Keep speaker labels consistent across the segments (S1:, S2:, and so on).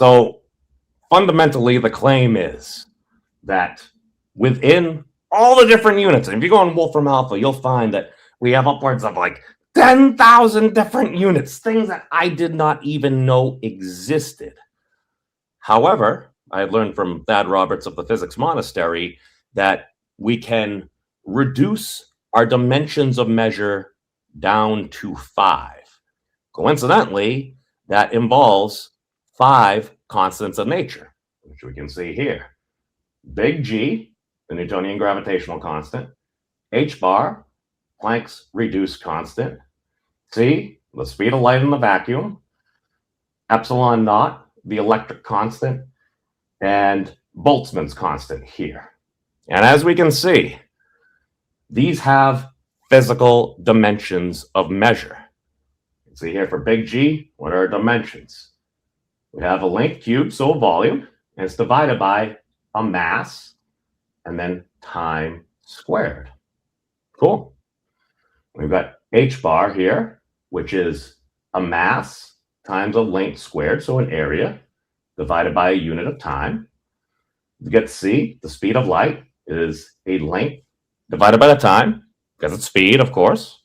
S1: So fundamentally, the claim is that within all the different units, and if you go on Wolfram Alpha, you'll find that we have upwards of like 10,000 different units, things that I did not even know existed. However, I had learned from Thad Roberts of the Physics Monastery that we can reduce our dimensions of measure down to 5. Coincidentally, that involves 5 constants of nature, which we can see here. Big G, the Newtonian gravitational constant, h bar, Planck's reduced constant, c, the speed of light in the vacuum, epsilon naught, the electric constant, and Boltzmann's constant here. And as we can see, these have physical dimensions of measure. You can see here for big G, what are our dimensions? We have a length cubed, so a volume, and it's divided by a mass, and then time squared. Cool. We've got h bar here, which is a mass times a length squared, so an area, divided by a unit of time. You get c, the speed of light, is a length divided by the time, because it's speed, of course.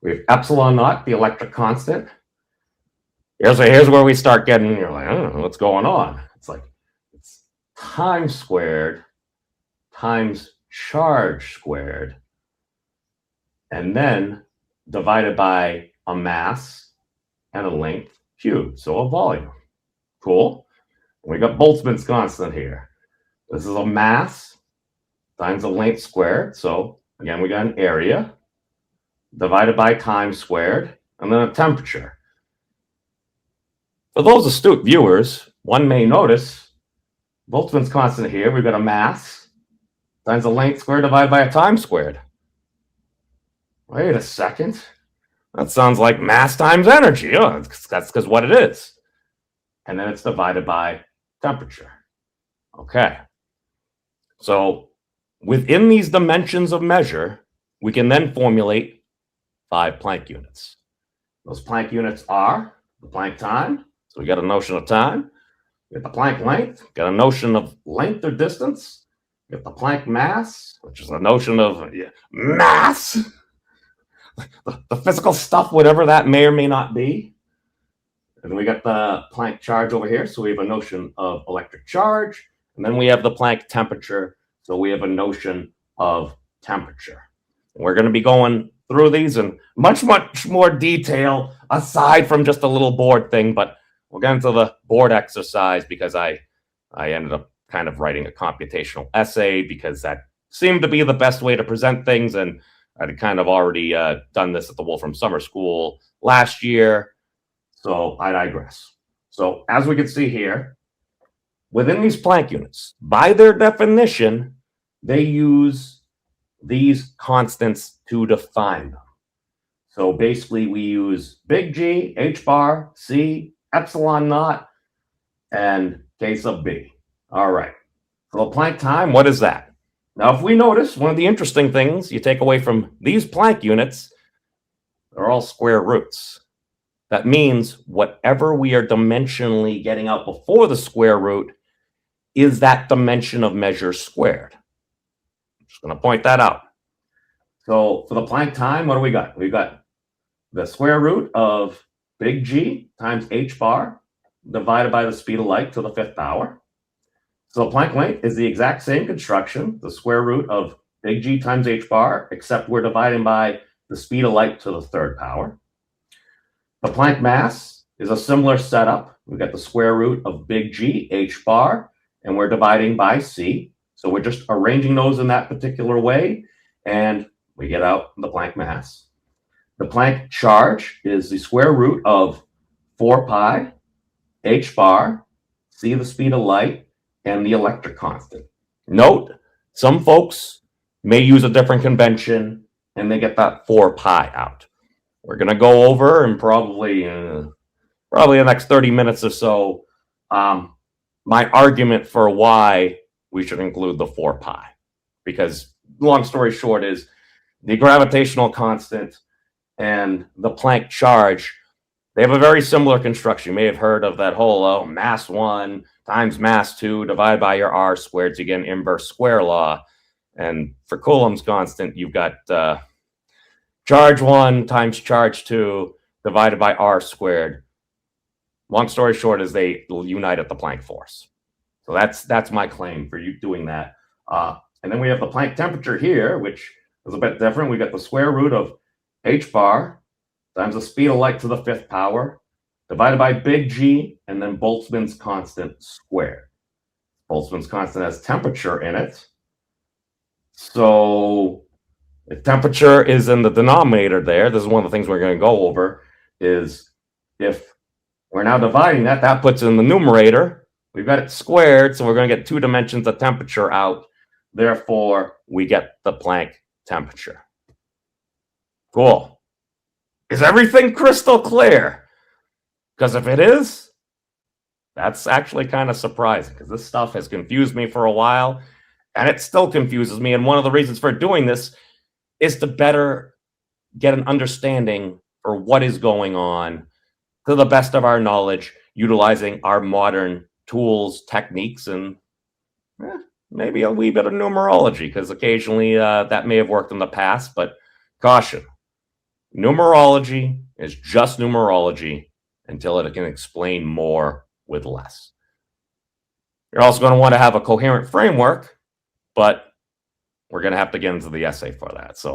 S1: We have epsilon naught, the electric constant. Here's where we start getting, you're like, I don't know what's going on. It's like, it's time squared times charge squared, and then divided by a mass and a length cubed, so a volume. Cool. We got Boltzmann's constant here. This is a mass times a length squared, so again we got an area divided by time squared, and then a temperature. For those astute viewers, one may notice Boltzmann's constant here, we've got a mass times a length squared divided by a time squared. Wait a second. That sounds like mass times energy. Oh, that's because what it is. And then it's divided by temperature. Okay. So within these dimensions of measure, we can then formulate 5 Planck units. Those Planck units are the Planck time. So we got a notion of time. We got the Planck length. Got a notion of length or distance. We got the Planck mass, which is a notion of mass. The physical stuff, whatever that may or may not be. And then we got the Planck charge over here. So we have a notion of electric charge. And then we have the Planck temperature. So we have a notion of temperature. And we're going to be going through these in much, much more detail aside from just a little board thing. But we'll get into the board exercise because I ended up kind of writing a computational essay because that seemed to be the best way to present things. And I'd kind of already done this at the Wolfram Summer School last year. So I digress. So as we can see here, within these Planck units, by their definition, they use these constants to define them. So basically we use big G, h bar, c, epsilon naught, and k sub b. All right. So the Planck time, what is that? Now, if we notice, one of the interesting things you take away from these Planck units, they're all square roots. That means whatever we are dimensionally getting out before the square root is that dimension of measure squared. I'm just going to point that out. So for the Planck time, what do we got? We've got the square root of big G times h bar divided by the speed of light to the 5th power. So the Planck length is the exact same construction, the square root of big G times h bar, except we're dividing by the speed of light to the 3rd power. The Planck mass is a similar setup. We've got the square root of big G, h bar, and we're dividing by c. So we're just arranging those in that particular way, and we get out the Planck mass. The Planck charge is the square root of 4 pi, h bar, c the speed of light, and the electric constant. Note, some folks may use a different convention and they get that 4 pi out. We're going to go over in probably the next 30 minutes or so my argument for why we should include the 4 pi. Because long story short is the gravitational constant and the Planck charge They have a very similar construction. You may have heard of that whole mass 1 times mass 2 divided by your r squared, so you get an inverse square law. And for Coulomb's constant, you've got charge 1 times charge 2 divided by r squared. Long story short is they unite at the Planck force. So that's my claim for you doing that. And then we have the Planck temperature here, which is a bit different. We got the square root of h bar times the speed of light to the 5th power divided by big G, and then Boltzmann's constant squared. Boltzmann's constant has temperature in it. So if temperature is in the denominator there, this is one of the things we're going to go over, is if we're now dividing that, that puts it in the numerator. We've got it squared, so we're going to get 2 dimensions of temperature out. Therefore, we get the Planck temperature. Cool. Is everything crystal clear? Because if it is, that's actually kind of surprising, because this stuff has confused me for a while, and it still confuses me. And one of the reasons for doing this is to better get an understanding for what is going on to the best of our knowledge, utilizing our modern tools, techniques, and maybe a wee bit of numerology, because occasionally that may have worked in the past, but caution. Numerology is just numerology until it can explain more with less. You're also going to want to have a coherent framework, but we're going to have to get into the essay for that. So